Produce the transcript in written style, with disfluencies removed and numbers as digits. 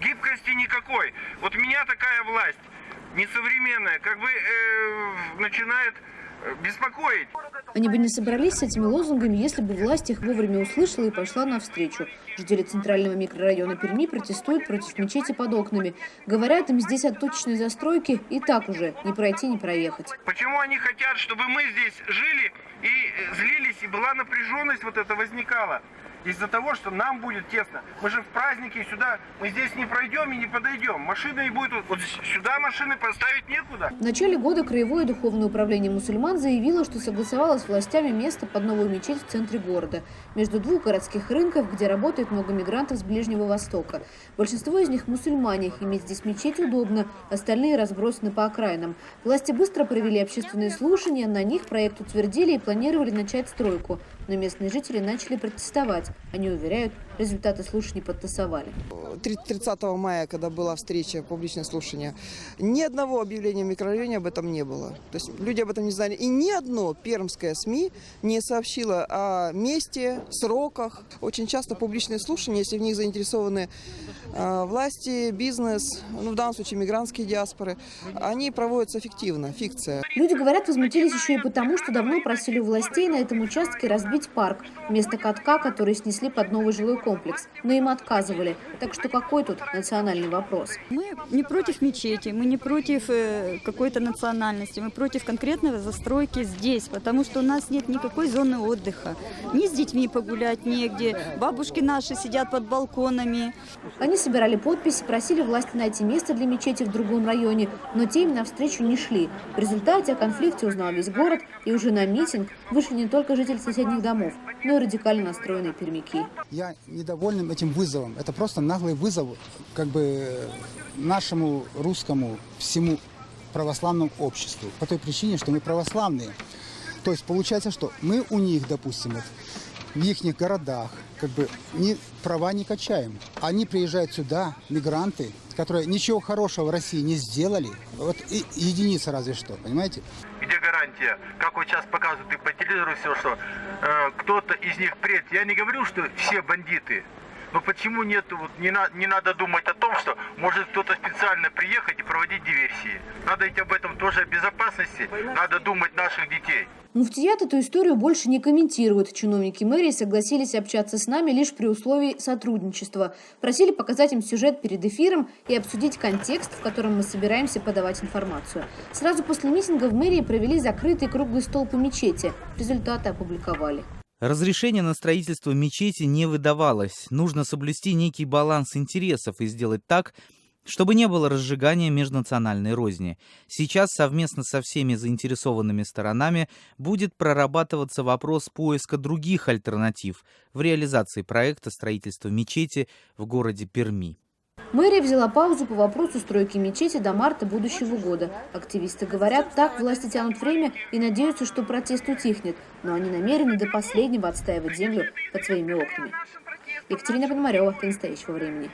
гибкости никакой. Вот меня такая власть несовременная, начинает беспокоить. Они бы не собрались с этими лозунгами, если бы власть их вовремя услышала и пошла навстречу. Жители центрального микрорайона Перми протестуют против мечети под окнами. Говорят, им здесь от точечной застройки и так уже не пройти, не проехать. Почему они хотят, чтобы мы здесь жили и злились, и была напряженность вот эта возникала? Из-за того, что нам будет тесно. Мы же в празднике сюда, мы здесь не пройдем и не подойдем. Машины будут, вот сюда машины поставить некуда. В начале года Краевое духовное управление мусульман заявило, что согласовало с властями место под новую мечеть в центре города. Между двух городских рынков, где работает много мигрантов с Ближнего Востока. Большинство из них мусульмане. Иметь здесь мечеть удобно, остальные разбросаны по окраинам. Власти быстро провели общественные слушания, на них проект утвердили и планировали начать стройку. Но местные жители начали протестовать. Они уверяют, результаты слушаний подтасовали. 30 мая, когда была встреча, публичное слушание, ни одного объявления в микрорайоне об этом не было. То есть люди об этом не знали. И ни одно пермское СМИ не сообщило о месте, сроках. Очень часто публичные слушания, если в них заинтересованы власти, бизнес, в данном случае мигрантские диаспоры, они проводятся фиктивно, фикция. Люди, говорят, возмутились еще и потому, что давно просили у властей на этом участке разбить парк вместо катка, который снесли под новый жилой комплекс. Но им отказывали. Так что какой тут национальный вопрос? Мы не против мечети, мы не против какой-то национальности, мы против конкретной застройки здесь, потому что у нас нет никакой зоны отдыха. Ни с детьми погулять негде, бабушки наши сидят под балконами. Они собирали подписи, просили власти найти место для мечети в другом районе, но те им навстречу не шли. В результате о конфликте узнал весь город, и уже на митинг вышли не только жители соседних домов, но и радикально настроенные пермяки. Я недоволен этим вызовом. Это просто наглый вызов нашему русскому всему православному обществу. По той причине, что мы православные. То есть получается, что мы у них, допустим, в их городах права не качаем. Они приезжают сюда, мигранты, которые ничего хорошего в России не сделали. Вот и единица разве что, понимаете? Где гарантия? Как вот сейчас показывают и по телевизору все, что кто-то из них прет. Я не говорю, что все бандиты. Но почему нет, не надо думать о том, что может кто-то специально приехать и проводить диверсии. Надо ведь об этом тоже, о безопасности, надо думать наших детей. Муфтият эту историю больше не комментирует. Чиновники мэрии согласились общаться с нами лишь при условии сотрудничества. Просили показать им сюжет перед эфиром и обсудить контекст, в котором мы собираемся подавать информацию. Сразу после митинга в мэрии провели закрытый круглый стол по мечети. Результаты опубликовали. Разрешение на строительство мечети не выдавалось. Нужно соблюсти некий баланс интересов и сделать так, чтобы не было разжигания межнациональной розни. Сейчас совместно со всеми заинтересованными сторонами будет прорабатываться вопрос поиска других альтернатив в реализации проекта строительства мечети в городе Перми. Мэрия взяла паузу по вопросу стройки мечети до марта будущего года. Активисты говорят, так власти тянут время и надеются, что протест утихнет. Но они намерены до последнего отстаивать землю под своими окнами. Екатерина Пономарева, «Для настоящего времени».